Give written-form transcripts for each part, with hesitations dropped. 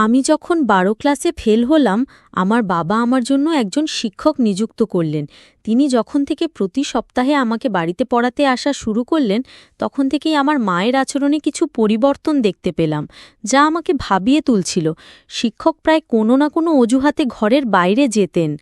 আমি যখন ১২ ক্লাসে ফেল হলাম, আমার বাবা আমার জন্য একজন শিক্ষক নিযুক্ত করলেন। তিনি যখন থেকে প্রতি সপ্তাহে আমাকে বাড়িতে পড়াতে আসা শুরু করলেন, তখন থেকেই আমার মায়ের আচরণে কিছু পরিবর্তন দেখতে পেলাম, যা আমাকে ভাবিয়ে তুলছিল। শিক্ষক প্রায় কোনো না কোনো অজুহাতে ঘরের বাইরে যেতেন।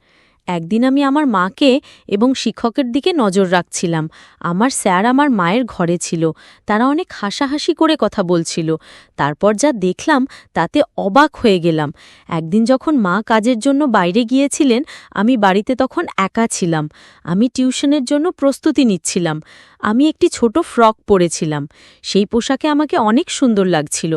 একদিন আমি আমার মাকে এবং শিক্ষকের দিকে নজর রাখছিলাম। আমার স্যার আমার মায়ের ঘরে ছিল। তারা অনেক হাসাহাসি করে কথা বলছিল। তারপর যা দেখলাম তাতে অবাক হয়ে গেলাম। একদিন যখন মা কাজের জন্য বাইরে গিয়েছিলেন, আমি বাড়িতে তখন একা ছিলাম। আমি টিউশনের জন্য প্রস্তুতি নিচ্ছিলাম। আমি একটি ছোট ফ্রক পরেছিলাম। সেই পোশাকে আমাকে অনেক সুন্দর লাগছিল।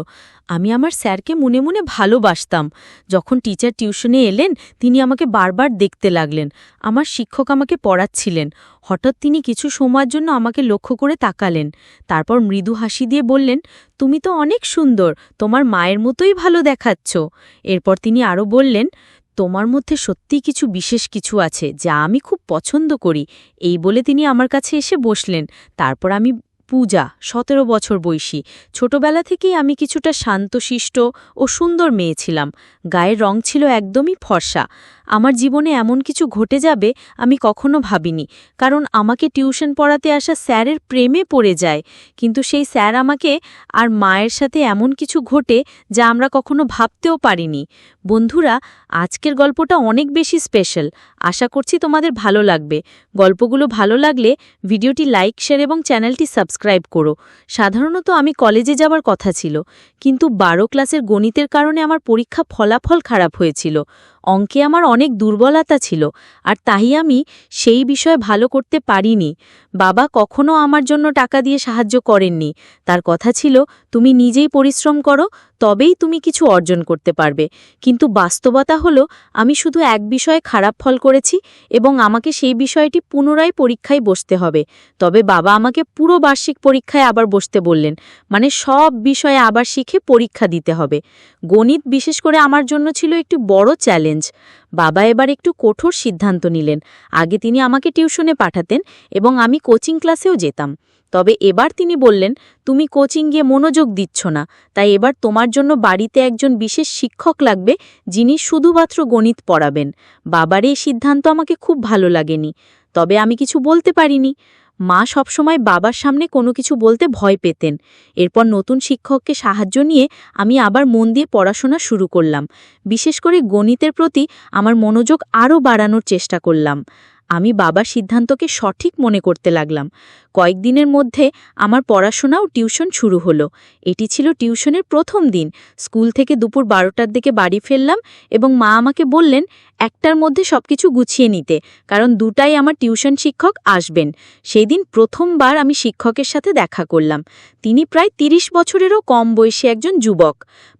আমি আমার স্যারকে মনে মনে ভালোবাসতাম। যখন টিচার টিউশনে এলেন, তিনি আমাকে বারবার দেখতে লাগলেন। আমার শিক্ষক আমাকে পড়াচ্ছিলেন। হঠাৎ তিনি কিছু সময়ের জন্য আমাকে লক্ষ্য করে তাকালেন। তারপর মৃদু হাসি দিয়ে বললেন, "তুমি তো অনেক সুন্দর, তোমার মায়ের মতোই ভালো দেখাচ্ছ।" এরপর তিনি আরও বললেন, "তোমার মধ্যে সত্যিই কিছু বিশেষ কিছু আছে, যা আমি খুব পছন্দ করি।" এই বলে তিনি আমার কাছে এসে বসলেন। তারপর আমি পূজা, ১৭ বছর বয়সী। ছোটবেলা থেকেই আমি কিছুটা শান্তশিষ্ট ও সুন্দর মেয়ে ছিলাম। গায়ের রং ছিল একদমই ফর্সা। আমার জীবনে এমন কিছু ঘটে যাবে আমি কখনো ভাবিনি, কারণ আমাকে টিউশন পড়াতে আসা স্যারের প্রেমে পড়ে যায়। কিন্তু সেই স্যার আমাকে আর মায়ের সাথে এমন কিছু ঘটে যা আমরা কখনো ভাবতেও পারিনি। বন্ধুরা, আজকের গল্পটা অনেক বেশি স্পেশাল। আশা করছি তোমাদের ভালো লাগবে। গল্পগুলো ভালো লাগলে ভিডিওটি লাইক, শেয়ার এবং চ্যানেলটি সাবস্ক্রাইব করো। সাধারণত আমি কলেজে যাবার কথা ছিল, কিন্তু ১২ ক্লাসের গণিতের কারণে আমার পরীক্ষা ফলাফল খারাপ হয়েছিল। অঙ্কে আমার অনেক দুর্বলতা ছিল, আর তাই আমি সেই বিষয়ে ভালো করতে পারিনি। বাবা কখনো আমার জন্য টাকা দিয়ে সাহায্য করেননি। তার কথা ছিল, তুমি নিজেই পরিশ্রম করো, তবেই তুমি কিছু অর্জন করতে পারবে। কিন্তু বাস্তবতা হলো, আমি শুধু এক বিষয়ে খারাপ ফল করেছি এবং আমাকে সেই বিষয়টি পুনরায় পরীক্ষায় বসতে হবে। তবে বাবা আমাকে পুরো বার্ষিক পরীক্ষায় আবার বসতে বললেন, মানে সব বিষয়ে আবার শিখে পরীক্ষা দিতে হবে। গণিত বিশেষ করে আমার জন্য ছিল একটি বড় চ্যালেঞ্জ। বাবা এবার একটু কঠোর সিদ্ধান্ত নিলেন। আগে তিনি আমাকে টিউশনে পাঠাতেন এবং আমি কোচিং ক্লাসেও যেতাম। তবে এবার তিনি বললেন, তুমি কোচিং গিয়ে মনোযোগ দিচ্ছ না, তাই এবার তোমার জন্য বাড়িতে একজন বিশেষ শিক্ষক লাগবে, যিনি শুধুমাত্র গণিত পড়াবেন। বাবার এই সিদ্ধান্ত আমাকে খুব ভালো লাগেনি, তবে আমি কিছু বলতে পারিনি। মা সবসময় বাবার সামনে কোনো কিছু বলতে ভয় পেতেন। এরপর নতুন শিক্ষককে সাহায্য নিয়ে আমি আবার মন দিয়ে পড়াশোনা শুরু করলাম। বিশেষ করে গণিতের প্রতি আমার মনোযোগ আরও বাড়ানোর চেষ্টা করলাম। আমি বাবার সিদ্ধান্তকে সঠিক মনে করতে লাগলাম। কয়েকদিনের মধ্যে আমার পড়াশোনা ও টিউশন শুরু হলো। এটি ছিল টিউশনের প্রথম দিন। স্কুল থেকে দুপুর ১২টার দিকে বাড়ি ফিরলাম এবং মা আমাকে বললেন ১টার মধ্যে সবকিছু গুছিয়ে নিতে, কারণ ২টায় আমার টিউশন শিক্ষক আসবেন। সেই দিন প্রথমবার আমি শিক্ষকের সাথে দেখা করলাম। তিনি প্রায় ৩০ বছরেরও কম বয়সী একজন যুবক।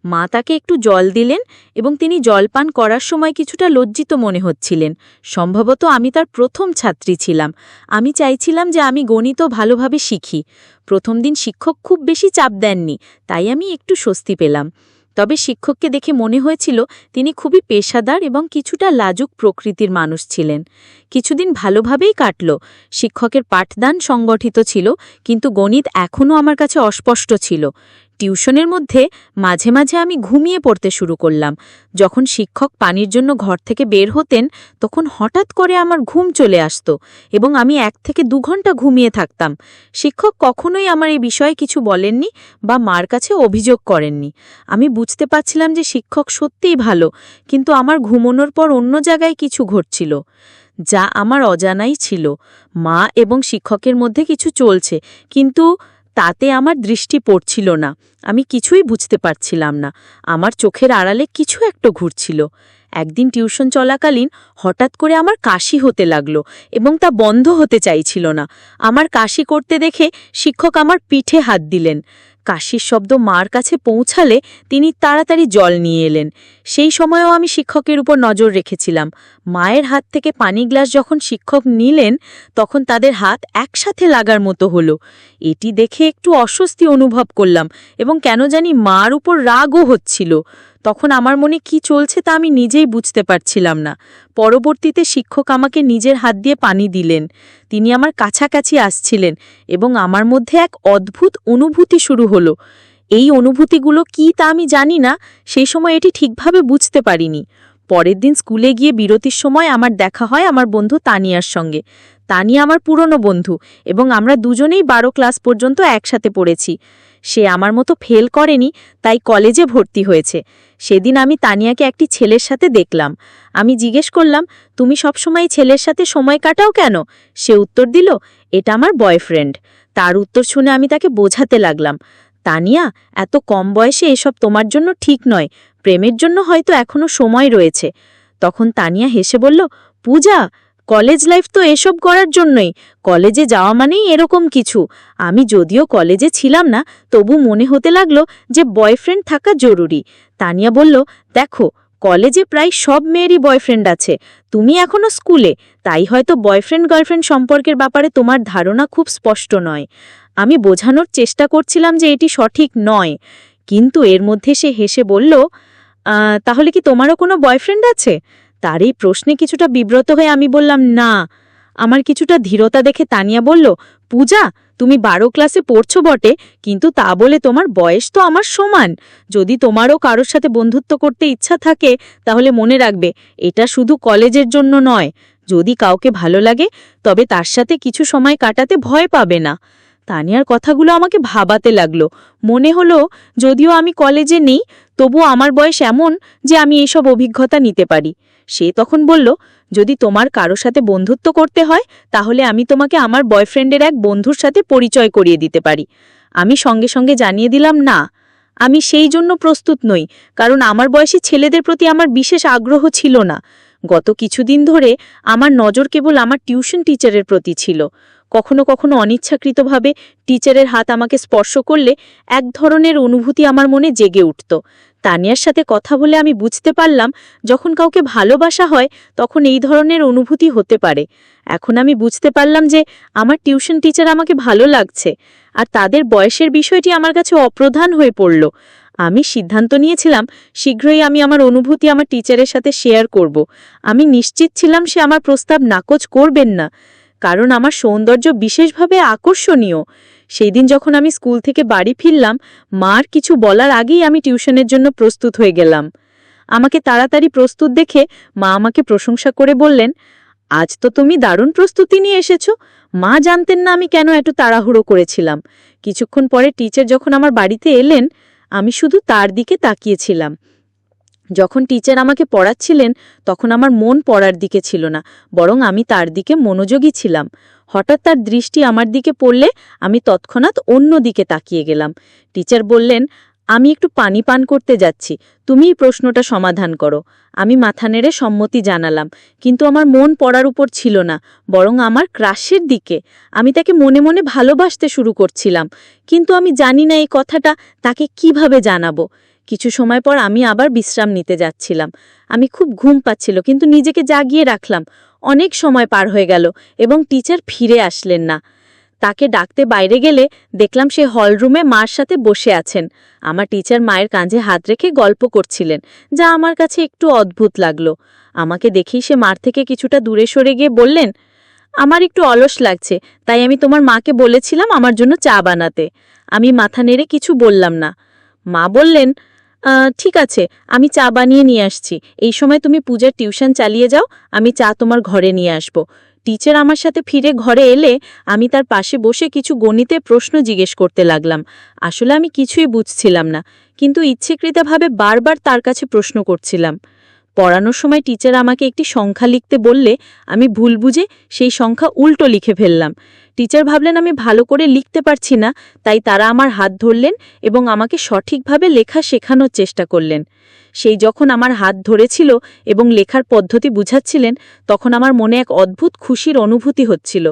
মা তাকে একটু জল দিলেন এবং তিনি জলপান করার সময় কিছুটা লজ্জিত মনে হচ্ছিলেন। সম্ভবত আমি তার প্রথম ছাত্রী ছিলাম। আমি চাইছিলাম যে আমি গণিতও ভালোভাবে শিখি। প্রথম দিন শিক্ষক খুব বেশি চাপ দেননি, তাই আমি একটু স্বস্তি পেলাম। তবে শিক্ষককে দেখে মনে হয়েছিল তিনি খুবই পেশাদার এবং কিছুটা লাজুক প্রকৃতির মানুষ ছিলেন। কিছুদিন ভালোভাবেই কাটল। শিক্ষকের পাঠদান সংগঠিত ছিল, কিন্তু গণিত এখনও আমার কাছে অস্পষ্ট ছিল। টিউশনের মধ্যে মাঝে মাঝে আমি ঘুমিয়ে পড়তে শুরু করলাম। যখন শিক্ষক পানির জন্য ঘর থেকে বের হতেন, তখন হঠাৎ করে আমার ঘুম চলে আসত এবং আমি ১ থেকে ২ ঘন্টা ঘুমিয়ে থাকতাম। শিক্ষক কখনোই আমার এই বিষয়ে কিছু বলেননি বা মার কাছে অভিযোগ করেননি। আমি বুঝতে পারছিলাম যে শিক্ষক সত্যিই ভালো, কিন্তু আমার ঘুমানোর পর অন্য জায়গায় কিছু ঘটছিল, যা আমার অজানাই ছিল। মা এবং শিক্ষকের মধ্যে কিছু চলছে, কিন্তু তাতে আমার দৃষ্টি পড়ছিল না। আমি কিছুই বুঝতে পারছিলাম না। আমার চোখের আড়ালে কিছু একটা ঘুরছিল। একদিন টিউশন চলাকালীন হঠাৎ করে আমার কাশি হতে লাগলো এবং তা বন্ধ হতে চাইছিল না। আমার কাশি করতে দেখে শিক্ষক আমার পিঠে হাত দিলেন। কাশির শব্দ মার কাছে পৌঁছালে তিনি তাড়াতাড়ি জল নিয়ে এলেন। সেই সময়েও আমি শিক্ষকের উপর নজর রেখেছিলাম। মায়ের হাত থেকে পানি গ্লাস যখন শিক্ষক নিলেন, তখন তাদের হাত একসাথে লাগার মতো হলো। এটি দেখে একটু অস্বস্তি অনুভব করলাম এবং কেন জানি মার উপর রাগও হচ্ছিল। তখন আমার মনে কি চলছে তা আমি নিজেই বুঝতে পারছিলাম না। পরবর্তীতে শিক্ষক আমাকে নিজের হাত দিয়ে পানি দিলেন। তিনি আমার কাছাকাছি আসছিলেন এবং আমার মধ্যে এক অদ্ভুত অনুভূতি শুরু হলো। এই অনুভূতিগুলো কি তা আমি জানি না, সেই সময় এটি ঠিকভাবে বুঝতে পারিনি। পরের দিন স্কুলে গিয়ে বিরতির সময় আমার দেখা হয় আমার বন্ধু তানিয়ার সঙ্গে। তানিয়া আমার পুরনো বন্ধু এবং আমরা দুজনেই 12 ক্লাস পর্যন্ত একসাথে পড়েছি। সে আমার মতো ফেল করেনি, তাই কলেজে ভর্তি হয়েছে। সেদিন আমি তানিয়াকে একটি ছেলের সাথে দেখলাম। আমি জিজ্ঞেস করলাম, তুমি সবসময় ছেলের সাথে সময় কাটাও কেন? সে উত্তর দিল, এটা আমার বয়ফ্রেন্ড। তার উত্তর শুনে আমি তাকে বোঝাতে লাগলাম, তানিয়া, এত কম বয়সে এসব তোমার জন্য ঠিক নয়, প্রেমের জন্য হয়তো এখনো সময় রয়েছে। তখন তানিয়া হেসে বলল, পূজা, কলেজ লাইফ তো এসব করার জন্যই। কলেজে যাওয়া মানেই এরকম কিছু। আমি যদিও কলেজে ছিলাম না, তবু মনে হতে লাগলো যে বয়ফ্রেন্ড থাকা জরুরি। তানিয়া বলল, দেখো, কলেজে প্রায় সব মেয়েরই বয়ফ্রেন্ড আছে, তুমি এখনো স্কুলে, তাই হয়তো বয়ফ্রেন্ড গার্লফ্রেন্ড সম্পর্কের ব্যাপারে তোমার ধারণা খুব স্পষ্ট নয়। আমি বোঝানোর চেষ্টা করছিলাম যে এটি সঠিক নয়, কিন্তু এর মধ্যে সে হেসে বলল, তাহলে কি তোমারও কোনো বয়ফ্রেন্ড আছে? তার এই প্রশ্নে কিছুটা বিব্রত হয়ে আমি বললাম, না। আমার কিছুটা ধীরতা দেখে তানিয়া বলল, পূজা, তুমি 12 ক্লাসে পড়ছো বটে, কিন্তু তা বলে তোমার বয়স তো আমার সমান। যদি তোমারও কারোর সাথে বন্ধুত্ব করতে ইচ্ছা থাকে, তাহলে মনে রাখবে, এটা শুধু কলেজের জন্য নয়। যদি কাউকে ভালো লাগে, তবে তার সাথে কিছু সময় কাটাতে ভয় পাবে না। তানিয়ার কথাগুলো আমাকে ভাবাতে লাগলো। মনে হলো, যদিও আমি কলেজে নেই, তবুও আমার বয়স এমন যে আমি এইসব অভিজ্ঞতা নিতে পারি। সে তখন বলল, যদি তোমার কারো সাথে বন্ধুত্ব করতে হয়, তাহলে আমি তোমাকে আমার বয়ফ্রেন্ডের এক বন্ধুর সাথে পরিচয় করিয়ে দিতে পারি। আমি সঙ্গে সঙ্গে জানিয়ে দিলাম, না, আমি সেই জন্য প্রস্তুত নই, কারণ আমার বয়সী ছেলেদের প্রতি আমার বিশেষ আগ্রহ ছিল না। গত কিছুদিন ধরে আমার নজর কেবল আমার টিউশন টিচারের প্রতি ছিল। কখনো কখনো অনিচ্ছাকৃতভাবে টিচারের হাত আমাকে স্পর্শ করলে এক ধরনের অনুভূতি আমার মনে জেগে উঠত। তানিয়ার সাথে কথা বলে আমি বুঝতে পারলাম, যখন কাউকে ভালোবাসা হয় তখন এই ধরনের অনুভূতি হতে পারে। এখন আমি বুঝতে পারলাম যে আমার টিউশন টিচার আমাকে ভালো লাগছে, আর তাদের বয়সের বিষয়টি আমার কাছে অপ্রধান হয়ে পড়ল। আমি সিদ্ধান্ত নিয়েছিলাম, শীঘ্রই আমি আমার অনুভূতি আমার টিচারের সাথে শেয়ার করব। আমি নিশ্চিত ছিলাম সে আমার প্রস্তাব নাকচ করবেন না, কারণ আমার সৌন্দর্য বিশেষভাবে আকর্ষণীয়। সেই দিন যখন আমি স্কুল থেকে বাড়ি ফিরলাম, মার কিছু বলার আগেই আমি টিউশনের জন্য প্রস্তুত হয়ে গেলাম। আমাকে তাড়াতাড়ি প্রস্তুত দেখে মা আমাকে প্রশংসা করে বললেন, আজ তো তুমি দারুণ প্রস্তুতি নিয়ে এসেছো। মা জানতেন না আমি কেন এত তাড়াহুড়ো করেছিলাম। কিছুক্ষণ পরে টিচার যখন আমার বাড়িতে এলেন, আমি শুধু তার দিকে তাকিয়েছিলাম। যখন টিচার আমাকে পড়াচ্ছিলেন, তখন আমার মন পড়ার দিকে ছিল না, বরং আমি তার দিকে মনোযোগী ছিলাম। হঠাৎ তার দৃষ্টি আমার দিকে পড়লে আমি তৎক্ষণাৎ অন্য দিকে তাকিয়ে গেলাম। টিচার বললেন, আমি একটু পানি পান করতে যাচ্ছি, তুমিই প্রশ্নটা সমাধান করো। আমি মাথা নেড়ে সম্মতি জানালাম, কিন্তু আমার মন পড়ার উপর ছিল না, বরং আমার ক্রাশের দিকে। আমি তাকে মনে মনে ভালোবাসতে শুরু করছিলাম, কিন্তু আমি জানি না এই কথাটা তাকে কিভাবে জানাবো। কিছু সময় পর আমি আবার বিশ্রাম নিতে যাচ্ছিলাম। আমি খুব ঘুম পাচ্ছিল, কিন্তু নিজেকে জাগিয়ে রাখলাম। অনেক সময় পার হয়ে গেল এবং টিচার ফিরে আসলেন না। তাকে ডাকতে বাইরে গেলে দেখলাম সে হলরুমে মার সাথে বসে আছেন। আমার টিচার মায়ের কাঁধে হাত রেখে গল্প করছিলেন, যা আমার কাছে একটু অদ্ভুত লাগলো। আমাকে দেখেই সে মার থেকে কিছুটা দূরে সরে গিয়ে বললেন, আমার একটু অলস লাগছে, তাই আমি তোমার মাকে বলেছিলাম আমার জন্য চা বানাতে। আমি মাথা নেড়ে কিছু বললাম না। মা বললেন, ঠিক আছে, আমি চা বানিয়ে নিয়ে আসছি। এই সময় তুমি পূজার টিউশন চালিয়ে যাও, আমি চা তোমার ঘরে নিয়ে আসব। টিচার আমার সাথে ফিরে ঘরে এলে আমি তার পাশে বসে কিছু গণিতের প্রশ্ন জিজ্ঞেস করতে লাগলাম। আসলে আমি কিছুই বুঝছিলাম না, কিন্তু ইচ্ছেকৃতভাবে বারবার তার কাছে প্রশ্ন করছিলাম। পড়ানোর সময় টিচার আমাকে একটি সংখ্যা লিখতে বললে আমি ভুল বুঝে সেই সংখ্যা উল্টো লিখে ফেললাম। টিচার ভাবলেন আমি ভালো করে লিখতে পারছি না, তাই তারা আমার হাত ধরলেন এবং আমাকে সঠিকভাবে লেখা শেখানোর চেষ্টা করলেন। সেই যখন আমার হাত ধরেছিল এবং লেখার পদ্ধতি বুঝাচ্ছিলেন, তখন আমার মনে এক অদ্ভুত খুশির অনুভূতি হচ্ছিল।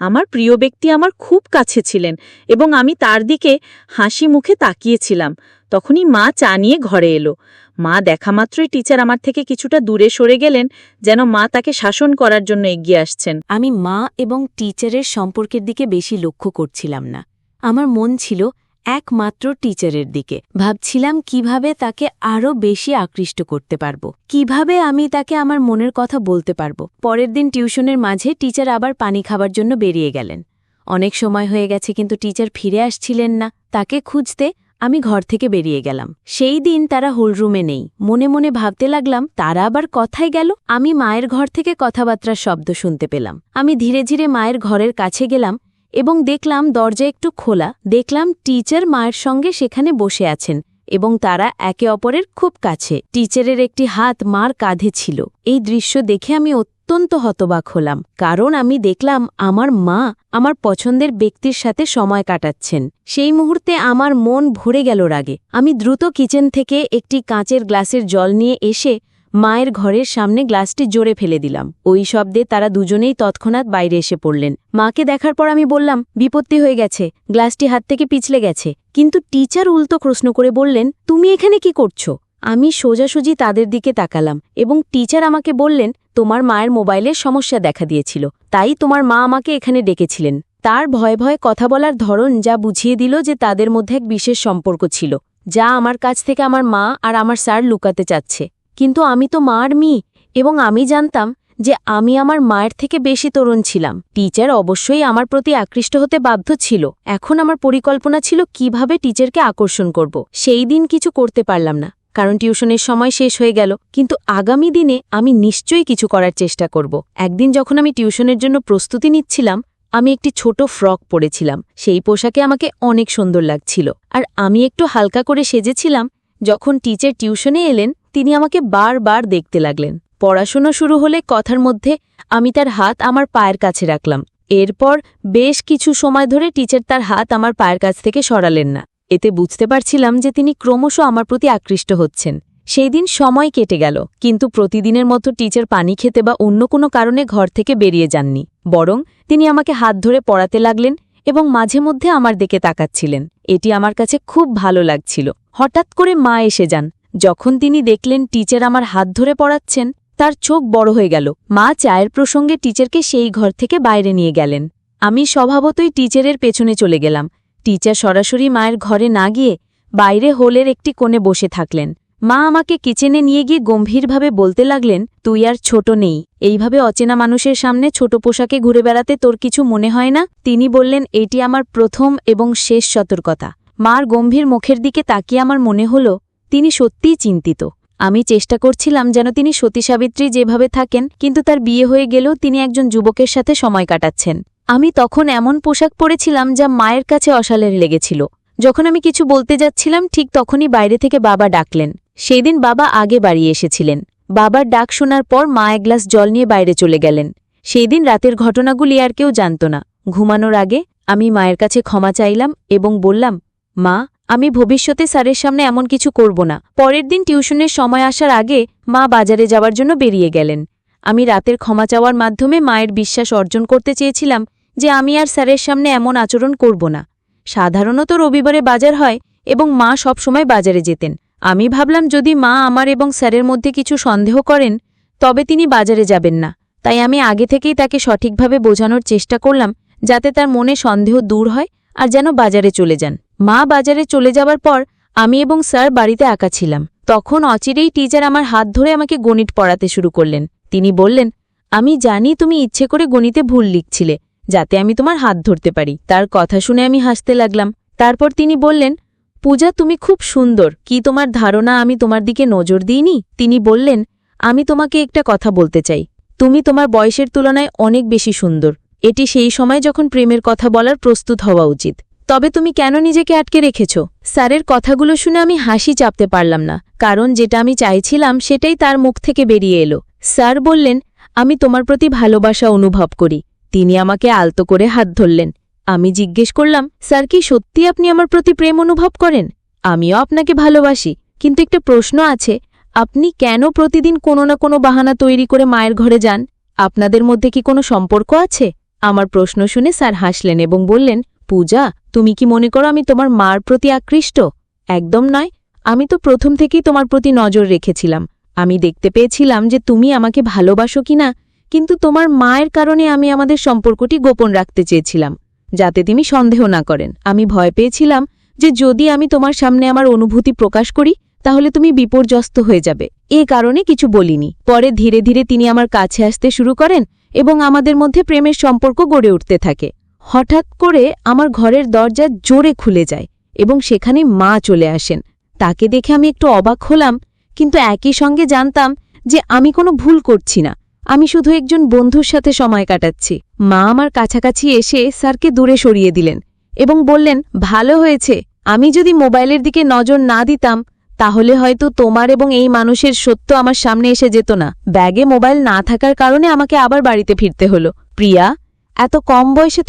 আমার প্রিয় ব্যক্তি আমার খুব কাছে ছিলেন এবং আমি তার দিকে হাসি মুখে তাকিয়েছিলাম। তখনই মা চা নিয়ে ঘরে এলো। মা দেখা মাত্রই টিচার আমার থেকে কিছুটা দূরে সরে গেলেন, যেন মা তাকে শাসন করার জন্য এগিয়ে আসছেন। আমি মা এবং টিচারের সম্পর্কের দিকে বেশি লক্ষ্য করছিলাম না। আমার মন ছিল একমাত্র টিচারের দিকে। ভাবছিলাম কিভাবে তাকে আরও বেশি আকৃষ্ট করতে পারব, কিভাবে আমি তাকে আমার মনের কথা বলতে পারব। পরের দিন টিউশনের মাঝে টিচার আবার পানি খাবার জন্য বেরিয়ে গেলেন। অনেক সময় হয়ে গেছে, কিন্তু টিচার ফিরে আসছিলেন না। তাকে খুঁজতে আমি ঘর থেকে বেরিয়ে গেলাম। সেই দিন তারা হোলরুমে নেই। মনে মনে ভাবতে লাগলাম তারা আবার কথায় গেল। আমি মায়ের ঘর থেকে কথাবার্তার শব্দ শুনতে পেলাম। আমি ধীরে ধীরে মায়ের ঘরের কাছে গেলাম এবং দেখলাম দরজা একটু খোলা। দেখলাম টিচার মায়ের সঙ্গে সেখানে বসে আছেন এবং তারা একে অপরের খুব কাছে। টিচারের একটি হাত মার কাঁধে ছিল। এই দৃশ্য দেখে আমি অত্যন্ত হতবাক হলাম, কারণ আমি দেখলাম আমার মা আমার পছন্দের ব্যক্তির সাথে সময় কাটাচ্ছেন। সেই মুহূর্তে আমার মন ভরে গেল রাগে। আমি দ্রুত কিচেন থেকে একটি কাঁচের গ্লাসের জল নিয়ে এসে মায়ের ঘরের সামনে গ্লাসটি জোরে ফেলে দিলাম। ওই শব্দে তারা দুজনেই তৎক্ষণাৎ বাইরে এসে পড়লেন। মাকে দেখার পর আমি বললাম, বিপত্তি হয়ে গেছে, গ্লাসটি হাত থেকে পিছলে গেছে। কিন্তু টিচার উল্টো প্রশ্ন করে বললেন, তুমি এখানে কি করছো? আমি সোজাসুজি তাদের দিকে তাকালাম এবং টিচার আমাকে বললেন, তোমার মায়ের মোবাইলের সমস্যা দেখা দিয়েছিল, তাই তোমার মা আমাকে এখানে ডেকেছিলেন। তার ভয়ে ভয়ে কথা বলার ধরন যা বুঝিয়ে দিল যে তাদের মধ্যে এক বিশেষ সম্পর্ক ছিল, যা আমার কাছ থেকে আমার মা আর আমার স্যার লুকাতে চাচ্ছে। কিন্তু আমি তো মার মেয়ে এবং আমি জানতাম যে আমি আমার মায়ের থেকে বেশি তরুণ ছিলাম। টিচার অবশ্যই আমার প্রতি আকৃষ্ট হতে বাধ্য ছিল। এখন আমার পরিকল্পনা ছিল কিভাবে টিচারকে আকর্ষণ করব। সেই দিন কিছু করতে পারলাম না, কারণ টিউশনের সময় শেষ হয়ে গেল। কিন্তু আগামী দিনে আমি নিশ্চয়ই কিছু করার চেষ্টা করব। একদিন যখন আমি টিউশনের জন্য প্রস্তুতি নিচ্ছিলাম, আমি একটি ছোট ফ্রক পরেছিলাম। সেই পোশাকে আমাকে অনেক সুন্দর লাগছিল, আর আমি একটু হালকা করে সেজেছিলাম। যখন টিচার টিউশনে এলেন, তিনি আমাকে বারবার দেখতে লাগলেন। পড়াশোনা শুরু হলে কথার মধ্যে আমি তার হাত আমার পায়ের কাছে রাখলাম। এরপর বেশ কিছু সময় ধরে টিচার তার হাত আমার পায়ের কাছ থেকে সরালেন না। এতে বুঝতে পারছিলাম যে তিনি ক্রমশ আমার প্রতি আকৃষ্ট হচ্ছেন। সেই দিন সময় কেটে গেল, কিন্তু প্রতিদিনের মতো টিচার পানি খেতে বা অন্য কোনো কারণে ঘর থেকে বেরিয়ে যাননি। বরং তিনি আমাকে হাত ধরে পড়াতে লাগলেন এবং মাঝে মধ্যে আমার দিকে তাকাচ্ছিলেন। এটি আমার কাছে খুব ভালো লাগছিল। হঠাৎ করে মা এসে যান। যখন তিনি দেখলেন টিচার আমার হাত ধরে পড়াচ্ছেন, তার চোখ বড় হয়ে গেল। মা চায়ের প্রসঙ্গে টিচারকে সেই ঘর থেকে বাইরে নিয়ে গেলেন। আমি স্বভাবতই টিচারের পেছনে চলে গেলাম। টিচার সরাসরি মায়ের ঘরে না গিয়ে বাইরে হোলের একটি কোণে বসে থাকলেন। মা আমাকে কিচেনে নিয়ে গিয়ে গম্ভীরভাবে বলতে লাগলেন, তুই আর ছোট নেই। এইভাবে অচেনা মানুষের সামনে ছোট পোশাকে ঘুরে বেড়াতে তোর কিছু মনে হয় না? তিনি বললেন, এটি আমার প্রথম এবং শেষ সতর্কতা। মার গম্ভীর মুখের দিকে তাকিয়ে আমার মনে হল তিনি সত্যিই চিন্তিত। আমি চেষ্টা করছিলাম যেন তিনি সতী সাবিত্রী যেভাবে থাকেন, কিন্তু তার বিয়ে হয়ে গেলেও তিনি একজন যুবকের সাথে সময় কাটাচ্ছেন। আমি তখন এমন পোশাক পরেছিলাম যা মায়ের কাছে অশালীন লেগেছিল। যখন আমি কিছু বলতে যাচ্ছিলাম, ঠিক তখনই বাইরে থেকে বাবা ডাকলেন। সেই দিন বাবা আগে বাড়ি এসেছিলেন। বাবার ডাক শোনার পর মা এক গ্লাস জল নিয়ে বাইরে চলে গেলেন। সেই দিন রাতের ঘটনাগুলি আর কেউ জানত না। ঘুমানোর আগে আমি মায়ের কাছে ক্ষমা চাইলাম এবং বললাম, মা, আমি ভবিষ্যতে স্যারের সামনে এমন কিছু করব না। পরের দিন টিউশনের সময় আসার আগে মা বাজারে যাওয়ার জন্য বেরিয়ে গেলেন। আমি রাতের ক্ষমা চাওয়ার মাধ্যমে মায়ের বিশ্বাস অর্জন করতে চেয়েছিলাম যে আমি আর স্যারের সামনে এমন আচরণ করব না। সাধারণত রবিবারে বাজার হয় এবং মা সব সময় বাজারে যেতেন। আমি ভাবলাম যদি মা আমার এবং স্যারের মধ্যে কিছু সন্দেহ করেন, তবে তিনি বাজারে যাবেন না। তাই আমি আগে থেকেই তাকে সঠিকভাবে বোঝানোর চেষ্টা করলাম, যাতে তার মনে সন্দেহ দূর হয় আর যেন বাজারে চলে যান। মা বাজারে চলে যাওয়ার পর আমি এবং স্যার বাড়িতে একা ছিলাম। তখন অচিরেই টিচার আমার হাত ধরে আমাকে গণিত পড়াতে শুরু করলেন। তিনি বললেন, আমি জানি তুমি ইচ্ছে করে গণিতে ভুল লিখছিলে, যাতে আমি তোমার হাত ধরতে পারি। তার কথা শুনে আমি হাসতে লাগলাম। তারপর তিনি বললেন, পূজা, তুমি খুব সুন্দর। কি তোমার ধারণা আমি তোমার দিকে নজর দিইনি? তিনি বললেন, আমি তোমাকে একটা কথা বলতে চাই। তুমি তোমার বয়সের তুলনায় অনেক বেশি সুন্দর। এটি সেই সময় যখন প্রেমের কথা বলার প্রস্তুত হওয়া উচিত। তবে তুমি কেন নিজেকে আটকে রেখেছ? স্যারের কথাগুলো শুনে আমি হাসি চাপতে পারলাম না, কারণ যেটা আমি চাইছিলাম সেটাই তার মুখ থেকে বেরিয়ে এলো। স্যার বললেন, আমি তোমার প্রতি ভালোবাসা অনুভব করি। তিনি আমাকে আলতো করে হাত ধরলেন। আমি জিজ্ঞেস করলাম, স্যার, কি সত্যি আপনি আমার প্রতি প্রেম অনুভব করেন? আমিও আপনাকে ভালোবাসি, কিন্তু একটা প্রশ্ন আছে, আপনি কেন প্রতিদিন কোনো না কোনো বাহানা তৈরি করে মায়ের ঘরে যান? আপনাদের মধ্যে কি কোনো সম্পর্ক আছে? আমার প্রশ্ন শুনে স্যার হাসলেন এবং বললেন, পূজা, তুমি কি মনে করো আমি তোমার মার প্রতি আকৃষ্ট? একদম নয়। আমি তো প্রথম থেকেই তোমার প্রতি নজর রেখেছিলাম। আমি দেখতে পেয়েছিলাম যে তুমি আমাকে ভালোবাসো কিনা, কিন্তু তোমার মায়ের কারণে আমি আমাদের সম্পর্কটি গোপন রাখতে চেয়েছিলাম, যাতে তিনি সন্দেহ না করেন। আমি ভয় পেয়েছিলাম যে যদি আমি তোমার সামনে আমার অনুভূতি প্রকাশ করি, তাহলে তুমি বিপর্যস্ত হয়ে যাবে। এ কারণে কিছু বলিনি। পরে ধীরে ধীরে তিনি আমার কাছে আসতে শুরু করেন এবং আমাদের মধ্যে প্রেমের সম্পর্ক গড়ে উঠতে থাকে। হঠাৎ করে আমার ঘরের দরজা জোরে খুলে যায় এবং সেখানে মা চলে আসেন। তাকে দেখে আমি একটু অবাক হলাম, কিন্তু একই সঙ্গে জানতাম যে আমি কোনো ভুল করছি না, আমি শুধু একজন বন্ধুর সাথে সময় কাটাচ্ছি। মা আমার কাছাকাছি এসে স্যারকে দূরে সরিয়ে দিলেন এবং বললেন, ভালো হয়েছে, আমি যদি মোবাইলের দিকে নজর না দিতাম তাহলে হয়তো তোমার এবং এই মানুষের সত্য আমার সামনে এসে যেত না। ব্যাগে মোবাইল না থাকার কারণে আমাকে আবার বাড়িতে ফিরতে হলো। প্রিয়া, এত কম বয়সে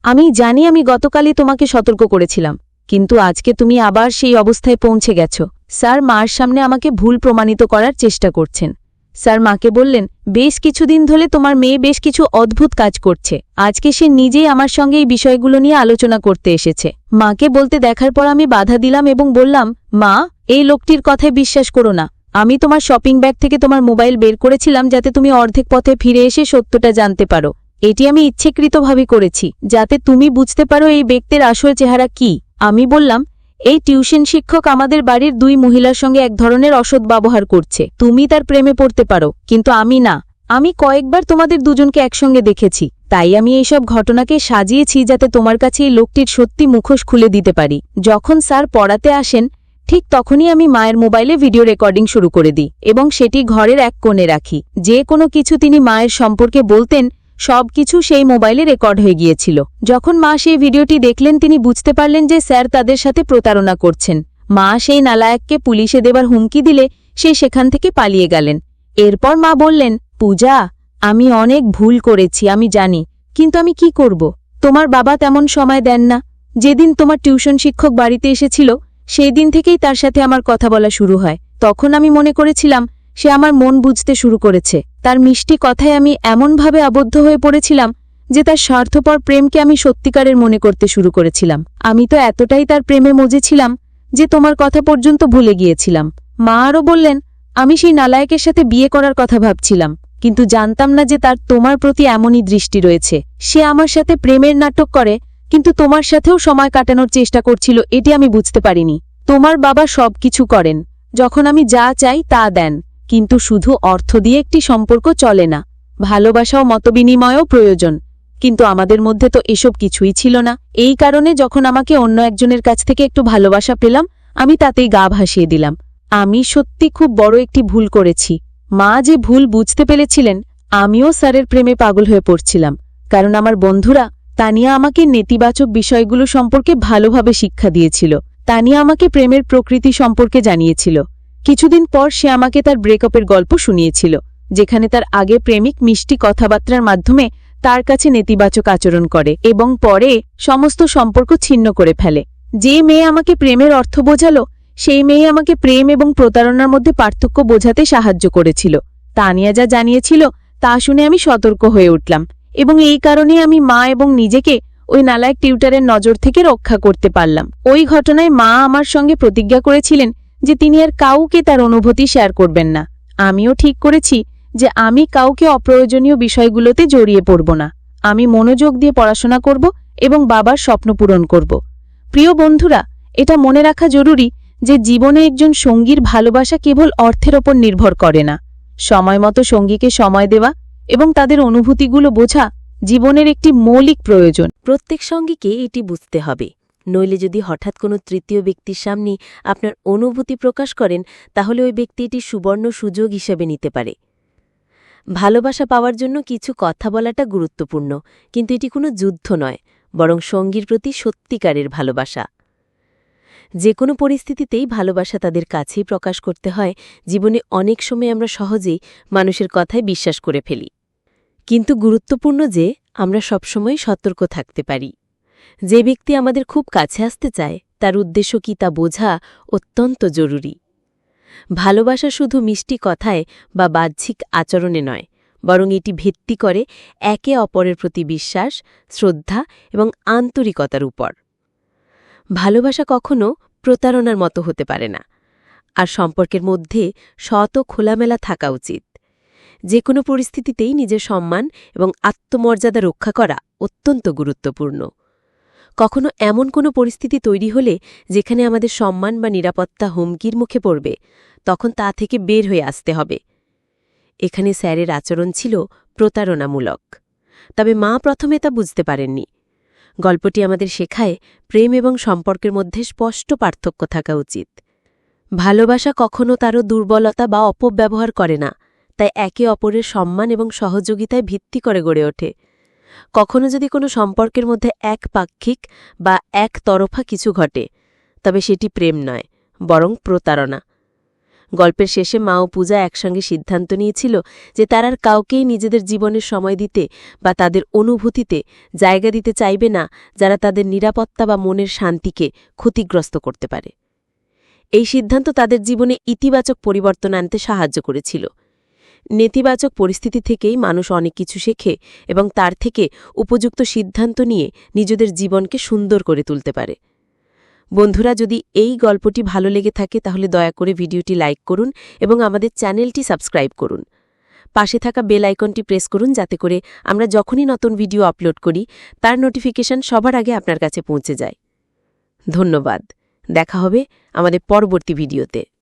আমি জানি আমি গতকালই তোমাকে সতর্ক করেছিলাম, কিন্তু আজকে তুমি আবার সেই অবস্থায় পৌঁছে গেছ। স্যার মার সামনে আমাকে ভুল প্রমাণিত করার চেষ্টা করছেন। স্যার মাকে বললেন, বেশ কিছুদিন ধরে তোমার মেয়ে বেশ কিছু অদ্ভুত কাজ করছে। আজকে সে নিজেই আমার সঙ্গে এই বিষয়গুলো নিয়ে আলোচনা করতে এসেছে। মাকে বলতে দেখার পর আমি বাধা দিলাম এবং বললাম, মা, এই লোকটির কথায় বিশ্বাস করো না। আমি তোমার শপিং ব্যাগ থেকে তোমার মোবাইল বের করেছিলাম যাতে তুমি অর্ধেক পথে ফিরে এসে সত্যটা জানতে পারো। এটি আমি ইচ্ছাকৃতভাবে করেছি যাতে তুমি বুঝতে পারো এই ব্যক্তির আসল চেহারা কি। আমি বললাম, এই টিউশন শিক্ষক আমাদের বাড়ির 2 মহিলার সঙ্গে এক ধরনের অসৎ ব্যবহার করছে। তুমি তার প্রেমে পড়তে পারো, কিন্তু আমি না। আমি কয়েকবার তোমাদের দুজনকে একসঙ্গে দেখেছি, তাই আমি এইসব ঘটনাকে সাজিয়েছি যাতে তোমার কাছে এই লোকটির সত্যি মুখোশ খুলে দিতে পারি। যখন স্যার পড়াতে আসেন ঠিক তখনই আমি মায়ের মোবাইলে ভিডিও রেকর্ডিং শুরু করে দিই এবং সেটি ঘরের এক কোণে রাখি। যে কোনো কিছু তিনি মায়ের সম্পর্কে বলতেন সবকিছু সেই মোবাইলে রেকর্ড হয়ে গিয়েছিল। যখন মা সেই ভিডিওটি দেখলেন তিনি বুঝতে পারলেন যে স্যার তাদের সাথে প্রতারণা করছেন। মা সেই নালায়েককে পুলিশে দেবার হুমকি দিলে সে সেখান থেকে পালিয়ে গেলেন। এরপর মা বললেন, পূজা, আমি অনেক ভুল করেছি, আমি জানি, কিন্তু আমি কি করব? তোমার বাবা তেমন সময় দেন না। যেদিন তোমার টিউশন শিক্ষক বাড়িতে এসেছিল সেই দিন থেকেই তার সাথে আমার কথা বলা শুরু হয়। তখন আমি মনে করেছিলাম সে আমার মন বুঝতে শুরু করেছে। তার মিষ্টি কথায় আমি এমনভাবে আবদ্ধ হয়ে পড়েছিলাম যে তার স্বার্থপর প্রেমকে আমি সত্যিকারের মনে করতে শুরু করেছিলাম। আমি তো এতটাই তার প্রেমে মজেছিলাম যে তোমার কথা পর্যন্ত ভুলে গিয়েছিলাম। মা আরও বললেন, আমি সেই নালায়েকের সাথে বিয়ে করার কথা ভাবছিলাম, কিন্তু জানতাম না যে তার তোমার প্রতি এমনই দৃষ্টি রয়েছে। সে আমার সাথে প্রেমের নাটক করে কিন্তু তোমার সাথেও সময় কাটানোর চেষ্টা করছিল, এটি আমি বুঝতে পারিনি। তোমার বাবা সবকিছু করেন, যখন আমি যা চাই তা দেন, কিন্তু শুধু অর্থ দিয়ে একটি সম্পর্ক চলে না, ভালোবাসা ও মতবিনিময়ও প্রয়োজন। কিন্তু আমাদের মধ্যে তো এসব কিছুই ছিল না। এই কারণে যখন আমাকে অন্য একজনের কাছ থেকে একটু ভালোবাসা পেলাম আমি তাতেই গা ভাসিয়ে দিলাম। আমি সত্যি খুব বড় একটি ভুল করেছি। মা যে ভুল বুঝতে পেরেছিলেন, আমিও স্যারের প্রেমে পাগল হয়ে পড়ছিলাম, কারণ আমার বন্ধুরা তানিয়া আমাকে নেতিবাচক বিষয়গুলো সম্পর্কে ভালোভাবে শিক্ষা দিয়েছিল। তানিয়া আমাকে প্রেমের প্রকৃতি সম্পর্কে জানিয়েছিল। কিছুদিন পর সে আমাকে তার ব্রেকআপের গল্প শুনিয়েছিল, যেখানে তার আগে প্রেমিক মিষ্টি কথাবার্তার মাধ্যমে তার কাছে নেতিবাচক আচরণ করে এবং পরে সমস্ত সম্পর্ক ছিন্ন করে ফেলে। যে মেয়ে আমাকে প্রেমের অর্থ বোঝালো সেই মেয়ে আমাকে প্রেম এবং প্রতারণার মধ্যে পার্থক্য বোঝাতে সাহায্য করেছিল। তানিয়া যা জানিয়েছিল তা শুনে আমি সতর্ক হয়ে উঠলাম এবং এই কারণেই আমি মা এবং নিজেকে ওই নালায়েক টিউটারের নজর থেকে রক্ষা করতে পারলাম। ওই ঘটনায় মা আমার সঙ্গে প্রতিজ্ঞা করেছিলেন যে তিনি আর কাউকে তার অনুভূতি শেয়ার করবেন না। আমিও ঠিক করেছি যে আমি কাউকে অপ্রয়োজনীয় বিষয়গুলোতে জড়িয়ে পড়ব না। আমি মনোযোগ দিয়ে পড়াশোনা করব এবং বাবার স্বপ্ন পূরণ করব। প্রিয় বন্ধুরা, এটা মনে রাখা জরুরি যে জীবনে একজন সঙ্গীর ভালোবাসা কেবল অর্থের ওপর নির্ভর করে না। সময়মতো সঙ্গীকে সময় দেওয়া এবং তাদের অনুভূতিগুলো বোঝা জীবনের একটি মৌলিক প্রয়োজন। প্রত্যেক সঙ্গীকে এটি বুঝতে হবে, নইলে যদি হঠাৎ কোনো তৃতীয় ব্যক্তির সামনে আপনার অনুভূতি প্রকাশ করেন তাহলে ওই ব্যক্তি এটি সুবর্ণ সুযোগ হিসেবে নিতে পারে। ভালোবাসা পাওয়ার জন্য কিছু কথা বলাটা গুরুত্বপূর্ণ, কিন্তু এটি কোনো যুদ্ধ নয়, বরং সঙ্গীর প্রতি সত্যিকারের ভালোবাসা। যে কোনো পরিস্থিতিতেই ভালোবাসা তাদের কাছেই প্রকাশ করতে হয়। জীবনে অনেক সময় আমরা সহজেই মানুষের কথায় বিশ্বাস করে ফেলি, কিন্তু গুরুত্বপূর্ণ যে আমরা সবসময় সতর্ক থাকতে পারি। যে ব্যক্তি আমাদের খুব কাছে আসতে চায় তার উদ্দেশ্য কি তা বোঝা অত্যন্ত জরুরি। ভালোবাসা শুধু মিষ্টি কথায় বা বাহ্যিক আচরণে নয়, বরং এটি ভিত্তি করে একে অপরের প্রতি বিশ্বাস, শ্রদ্ধা এবং আন্তরিকতার উপর। ভালোবাসা কখনো প্রতারণার মতো হতে পারে না, আর সম্পর্কের মধ্যে সৎ ও খোলামেলা থাকা উচিত। যে কোনো পরিস্থিতিতেই নিজের সম্মান এবং আত্মমর্যাদা রক্ষা করা অত্যন্ত গুরুত্বপূর্ণ। কখনো এমন কোনো পরিস্থিতি তৈরি হলে যেখানে আমাদের সম্মান বা নিরাপত্তা হুমকির মুখে পড়বে, তখন তা থেকে বের হয়ে আসতে হবে। এখানে স্যারের আচরণ ছিল প্রতারণামূলক, তবে মা প্রথমে তা বুঝতে পারেননি। গল্পটি আমাদের শেখায় প্রেম এবং সম্পর্কের মধ্যে স্পষ্ট পার্থক্য থাকা উচিত। ভালোবাসা কখনো তারও দুর্বলতা বা অপব্যবহার করে না, তাই একে অপরের সম্মান এবং সহযোগিতায় ভিত্তি করে গড়ে ওঠে। কখনো যদি কোনো সম্পর্কের মধ্যে একপাক্ষিক বা একতরফা কিছু ঘটে, তবে সেটি প্রেম নয়, বরং প্রতারণা। গল্পের শেষে মা ও পূজা একসঙ্গে সিদ্ধান্ত নিয়েছিল যে তারা আর কাউকেই নিজেদের জীবনের সময় দিতে বা তাদের অনুভূতিতে জায়গা দিতে চাইবে না যারা তাদের নিরাপত্তা বা মনের শান্তিকে ক্ষতিগ্রস্ত করতে পারে। এই সিদ্ধান্ত তাদের জীবনে ইতিবাচক পরিবর্তন আনতে সাহায্য করেছিল। নেতিবাচক পরিস্থিতি থেকেই মানুষ অনেক কিছু শেখে এবং তার থেকে উপযুক্ত সিদ্ধান্ত নিয়ে নিজেদের জীবনকে সুন্দর করে তুলতে পারে। বন্ধুরা, যদি এই গল্পটি ভালো লেগে থাকে তাহলে দয়া করে ভিডিওটি লাইক করুন এবং আমাদের চ্যানেলটি সাবস্ক্রাইব করুন। পাশে থাকা বেল আইকনটি প্রেস করুন যাতে করে আমরা যখনই নতুন ভিডিও আপলোড করি তার নোটিফিকেশন সবার আগে আপনার কাছে পৌঁছে যায়। ধন্যবাদ। দেখা হবে আমাদের পরবর্তী ভিডিওতে।